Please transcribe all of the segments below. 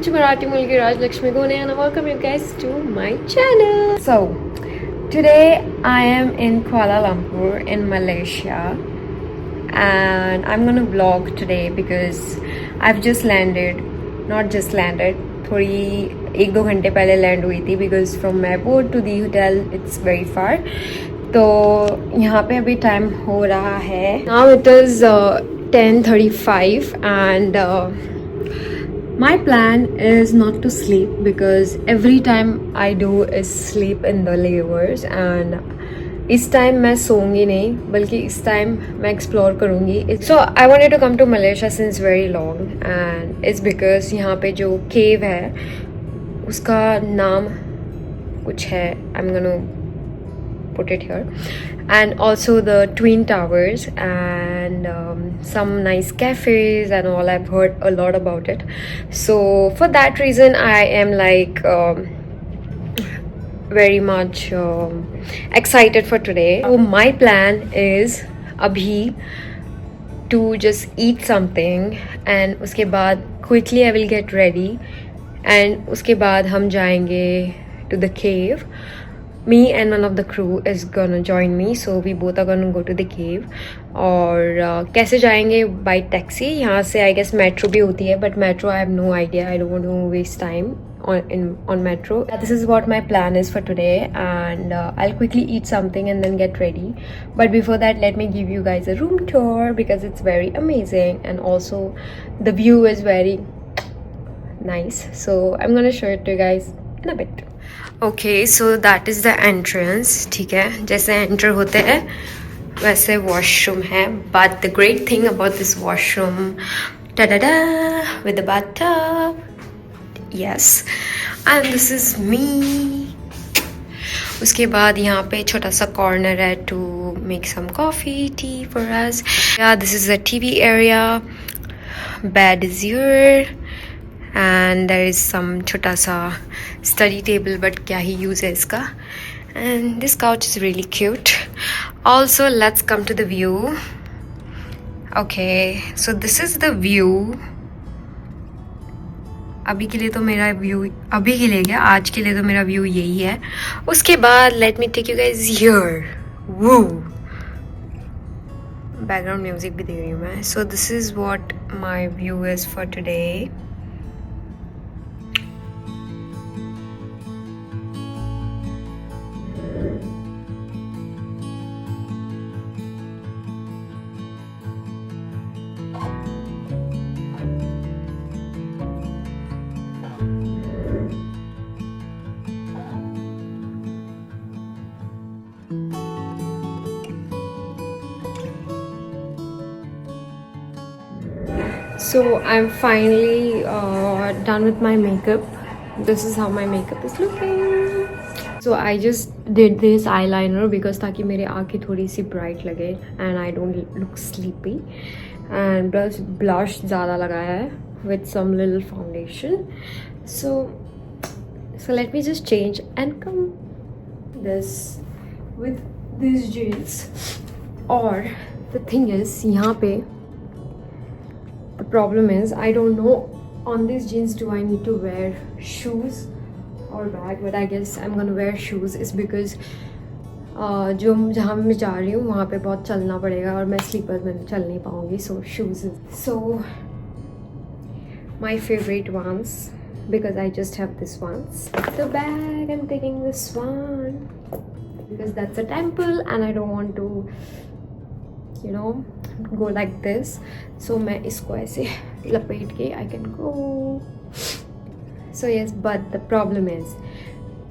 to Marathi Mulgi Rajlakshmi Gone and welcome you guys to my channel. So, today I am in Kuala Lumpur in Malaysia and I'm gonna vlog today because I've just landed, not just landed, थोड़ी 1-2 घंटे पहले land हुई थी because from airport to the hotel it's very far. तो यहाँ पे अभी time हो रहा है, now it is 10:35 and my plan is not to sleep because every time I do is sleep in the layovers and इस time मैं सोऊंगी नहीं बल्कि इस टाइम मैं एक्सप्लोर करूँगी. So I wanted to come to Malaysia since very long and it's because यहाँ पे जो केव है उसका नाम कुछ है, I am gonna put it here, and also the twin towers and some nice cafes and all. I've heard a lot about it, so for that reason I am like very much excited for today. So my plan is abhi to just eat something and uske baad quickly I will get ready and uske baad hum jayenge to the cave. Me and one of the crew is gonna join me, so we both are gonna go to the cave. और कैसे जाएंगे? by taxi. यहाँ से I guess metro भी होती है, but metro I have no idea. I don't want to waste time on metro. This is what my plan is for today, and I'll quickly eat something and then get ready. But before that, let me give you guys a room tour because it's very amazing and also the view is very nice. So I'm gonna show it to you guys in a bit. Okay, so that is the entrance. ठीक है, जैसे enter होते हैं वैसे washroom है. But the great thing about this washroom, da-da-da, with the bathtub, yes, and this is me. उसके बाद यहाँ पे छोटा सा कॉर्नर है to make some coffee, tea for us. Yeah, this is the TV area. Bed is here. And there is some छोटा सा study table, but क्या ही use है इसका. And this couch is really cute. Also, let's come to the view. Okay, so this is the view. अभी के लिए तो मेरा व्यू, अभी के लिए क्या, आज के लिए तो मेरा व्यू यही है. उसके बाद let me take you guys here. Woo! Background music भी दे रही हूँ मैं. So this is what my view is for today. So I'm finally done with my makeup. This is how my makeup is looking. So I just did this eyeliner because ताकि मेरे आँखें थोड़ी सी bright लगे and I don't look sleepy. And blush ज़्यादा लगाया है with some little foundation. So let me just change and come this with these jeans. Or the thing is यहाँ पे the problem is I don't know on these jeans do I need to wear shoes or bag, but I guess I'm gonna wear shoes is because जो जहाँ मैं जा रही हूँ वहाँ पे बहुत चलना पड़ेगा और मैं स्लीपर में चल नहीं पाऊँगी. So shoes is so my favorite ones because I just have this ones. The bag, I'm taking this one because that's a temple and I don't want to, you know, go like this. So मैं इसको ऐसे लपेट के I can go. So yes, but the problem is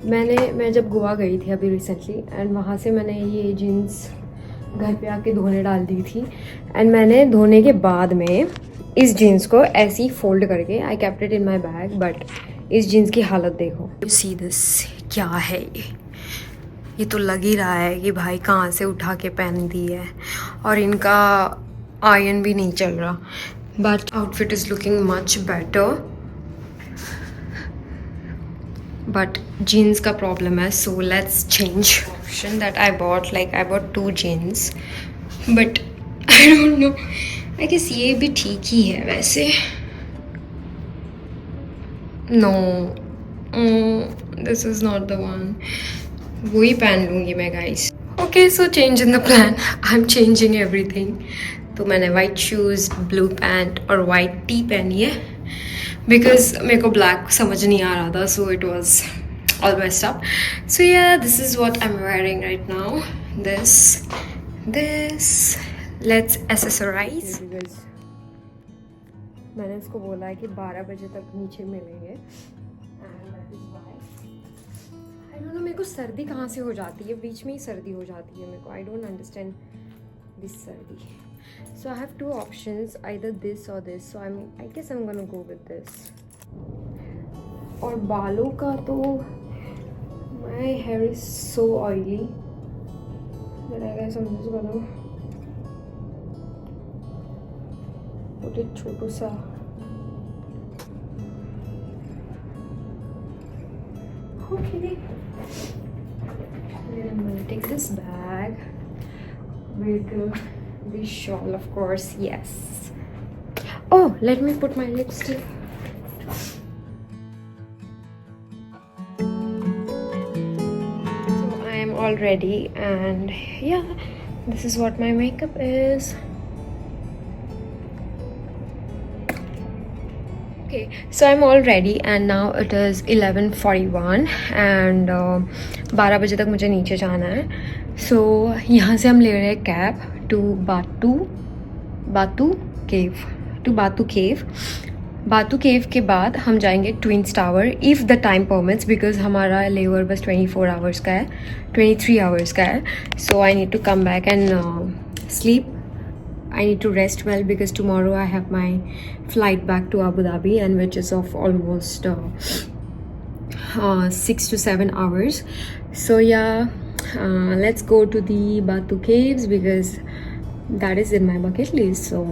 मैं जब गोवा गई थी अभी recently and वहाँ से मैंने ये जीन्स घर पे आके धोने डाल दी थी and मैंने धोने के बाद में इस जीन्स को ऐसे ही फोल्ड करके I kept it in my bag, but इस जीन्स की हालत देखो. You see this, क्या है ये तो लग ही रहा है कि भाई कहाँ से उठा के पहन दी है और इनका आयरन भी नहीं चल रहा. But outfit is looking much better. But jeans का प्रॉब्लम है. So let's change option that I bought. Like I bought 2 jeans but I don't know, I guess ये भी ठीक ही है वैसे. No, this is not the one. वही पहन लूँगी मैं guys. Okay, so change in the plan. I am changing everything. तो मैंने वाइट शूज़, ब्लू पैंट और वाइट टी पहनी है बिकॉज मेरे को ब्लैक समझ नहीं आ रहा था. सो it was all messed up. So yeah, this is what I'm wearing right now. This let's accessorize. मैंने इसको बोला है कि 12 बजे तक नीचे मिलेंगे. And that is why I don't know, मेरे को सर्दी कहाँ से हो जाती है, बीच में ही सर्दी हो जाती है मेरे को. I don't understand this सर्दी. So I have two options, either this or this. So I guess I'm gonna go with this. और बालों का तो my hair is so oily that I guess I'm just gonna put it छोटू सा. Okay, then I'm gonna take this bag with this shawl, of course. Yes. Oh, let me put my lipstick. All ready, and yeah, this is what my makeup is. Okay, so I'm all ready and now it is 11:41 and 12 बजे तक मुझे नीचे जाना है. So यहाँ से हम ले रहे हैं कैब to Batu Cave. बातू केव के बाद हम जाएंगे twins tower if the time permits, because हमारा लेवर बस 24 आवर्स का है, 23 आवर्स का है. So I need to come back and sleep. I need to rest well because tomorrow I have my flight back to Abu Dhabi, and which is of almost 6 to 7 hours. So yeah, let's go to the Batu Caves because that is in my bucket list. So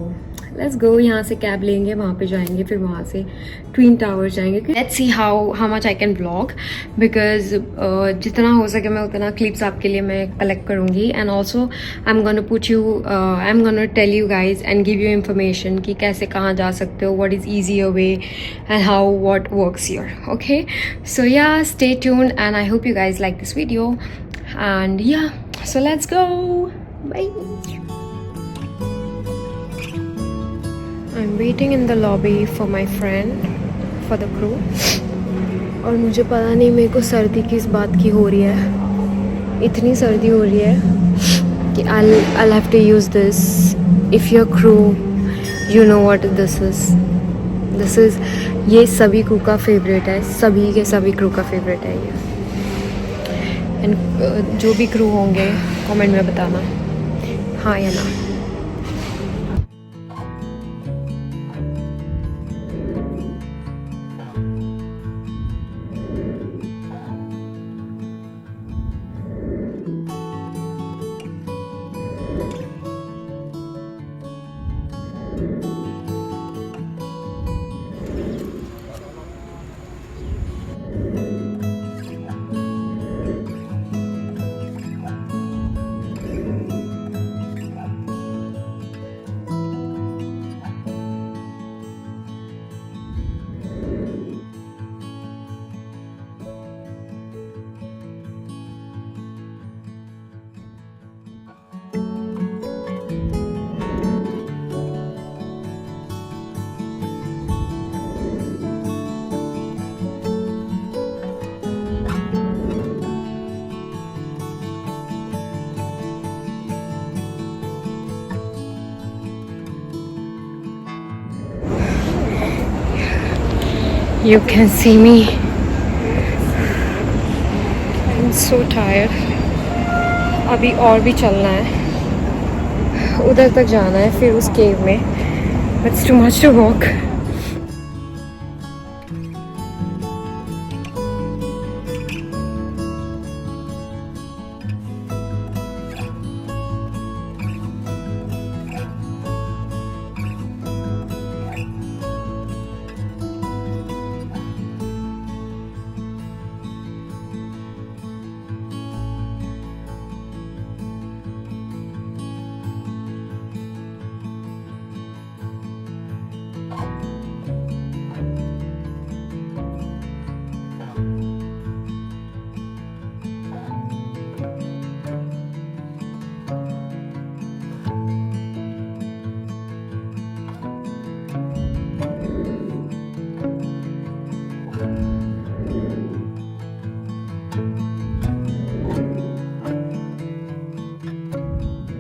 let's go. यहाँ से cab लेंगे, वहाँ पे जाएंगे, फिर वहाँ से twin tower जाएंगे. Let's see how much I can blog because जितना हो सके मैं उतना क्लिप्स आपके लिए मैं कलेक्ट करूँगी. And also I am gonna tell you guys and give you information कि कैसे कहाँ जा सकते हो, what is easy way and how what works your. Okay, so ya stay tuned and I hope you guys like this video and ya so let's go. Bye. I'm waiting in the lobby for my friend, for the crew. और मुझे पता नहीं मेरे को सर्दी किस बात की हो रही है. इतनी सर्दी हो रही है कि I'll have to use this. If your crew, you know what this is. This is ये सभी crew का favorite है, सभी के सभी crew का favorite है ये. And जो भी crew होंगे कमेंट में बताना हाँ या ना. You can see me. I'm so tired. अभी और भी चलना है, उधर तक जाना है फिर उस केव में. It's too much to walk.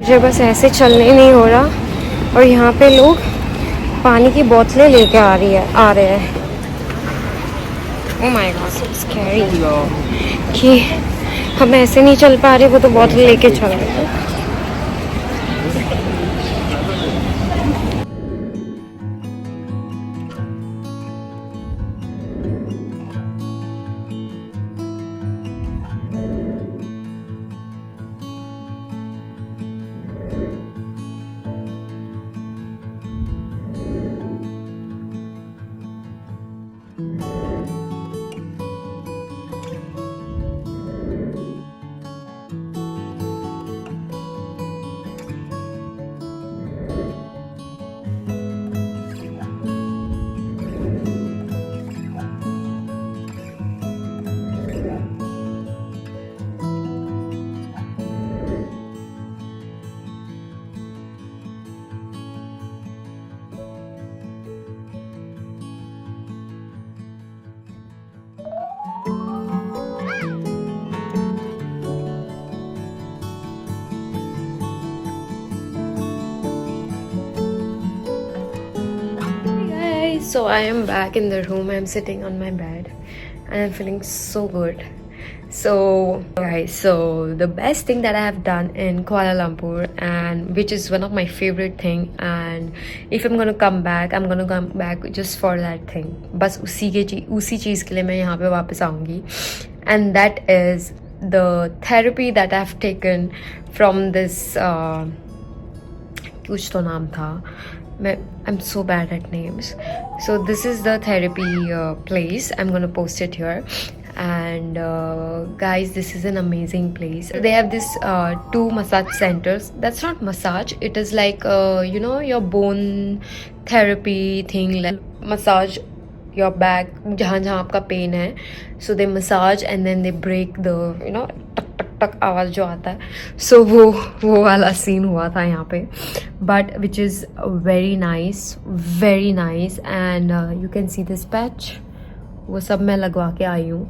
मुझे बस ऐसे चलने नहीं हो रहा और यहाँ पे लोग पानी की बोतलें लेके आ रहे हैं। Oh my God, so scary कि हम ऐसे नहीं चल पा रहे, वो तो बोतल लेके चल रहे हैं। So I am back in the room. I'm sitting on my bed and I'm feeling so good. So guys, so the best thing that I have done in Kuala Lumpur, and which is one of my favorite thing, and if I'm gonna come back, I'm gonna come back just for that thing. बस उसी चीज़ के लिए मैं यहाँ पे वापस आऊँगी. And that is the therapy that I've taken from this कुछ तो नाम था, I'm so bad at names. So this is the therapy place. I'm gonna post it here. And guys, this is an amazing place. They have this 2 massage centers. That's not massage, it is like you know, your bone therapy thing, like massage your back जहाँ जहाँ आपका pen है. So they massage and then they break the, you know, टक आवाज़ जो आता है. सो वो वाला सीन हुआ था यहाँ पे. But which is very nice and you can see this patch. वो सब मैं लगवा के आई हूँ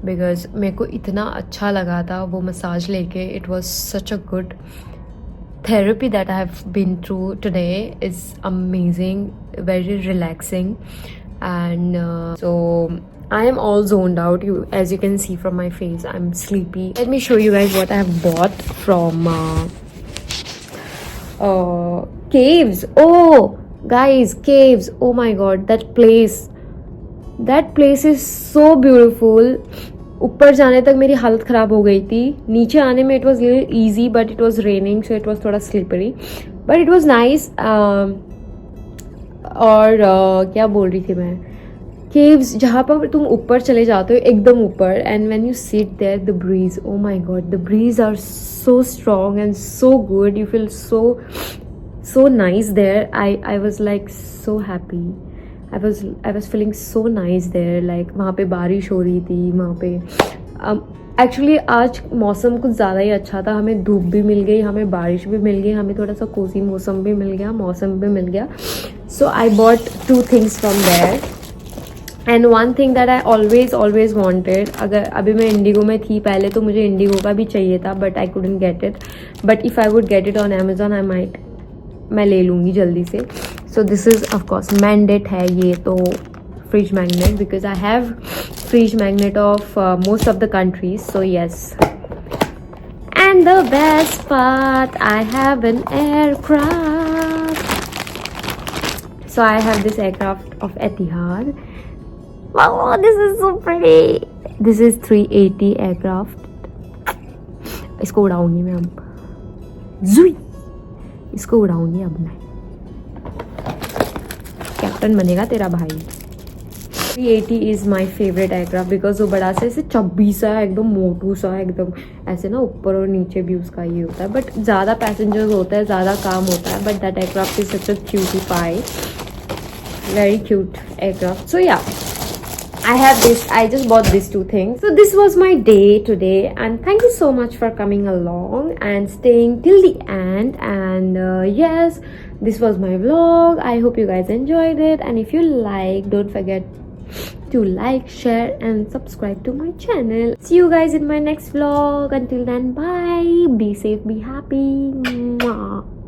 बिकॉज मेरे को इतना अच्छा लगा था वो मसाज लेके. It was such a good therapy that I have been through today. Is amazing, very relaxing, and so I am all zoned out. As you can see from my face, I'm sleepy. Let me show you guys what I have bought from Caves. Oh guys, Caves. Oh my god, that place is so beautiful. ऊपर जाने तक मेरी हालत ख़राब हो गई थी. नीचे आने में it was little easy but it was raining so it was थोड़ा slippery but it was nice. और क्या बोल रही थी मैं, केव्स जहाँ पर तुम ऊपर चले जाते हो एकदम ऊपर, and when you sit there the breeze, oh my God, the breeze are so strong and so good. You feel so nice there. I was like so happy. I was feeling so nice there. Like वहाँ पे बारिश हो रही थी वहाँ पे. Actually आज मौसम कुछ ज़्यादा ही अच्छा था. हमें धूप भी मिल गई, हमें बारिश भी मिल गई, हमें थोड़ा सा कोसी मौसम भी मिल गया, मौसम भी मिल गया. So I bought 2 things from there. And one thing that I always wanted, अगर अभी मैं इंडिगो में थी पहले तो मुझे इंडिगो का भी चाहिए था but I couldn't get it. But if I would get it on Amazon मैं ले लूँगी जल्दी से. So this is of course mandate है ये तो fridge magnet because I have fridge magnet of most of the countries. So yes, and the best part, I have an aircraft. So I have this aircraft of Etihad. Wow, this is so pretty. This is 380 aircraft. इसको उड़ाऊंगी मैं अब. जुई, इसको उड़ाऊंगी अब मैं. Captain बनेगा तेरा भाई. 380 is my favourite aircraft because वो बड़ा सा ऐसे चब्बी सा है, एकदम मोटू सा, एकदम ऐसे ना ऊपर और नीचे भी उसका ये होता है. बट ज़्यादा पैसेंजर्स होता है, ज़्यादा काम होता है. But that aircraft is such a cutie pie, very cute aircraft. So ya, I have this. I just bought these 2 things. So this was my day today, and thank you so much for coming along and staying till the end. And yes, this was my vlog. I hope you guys enjoyed it, and if you like, don't forget to like, share and subscribe to my channel. See you guys in my next vlog. Until then, bye. Be safe, be happy. Mwah.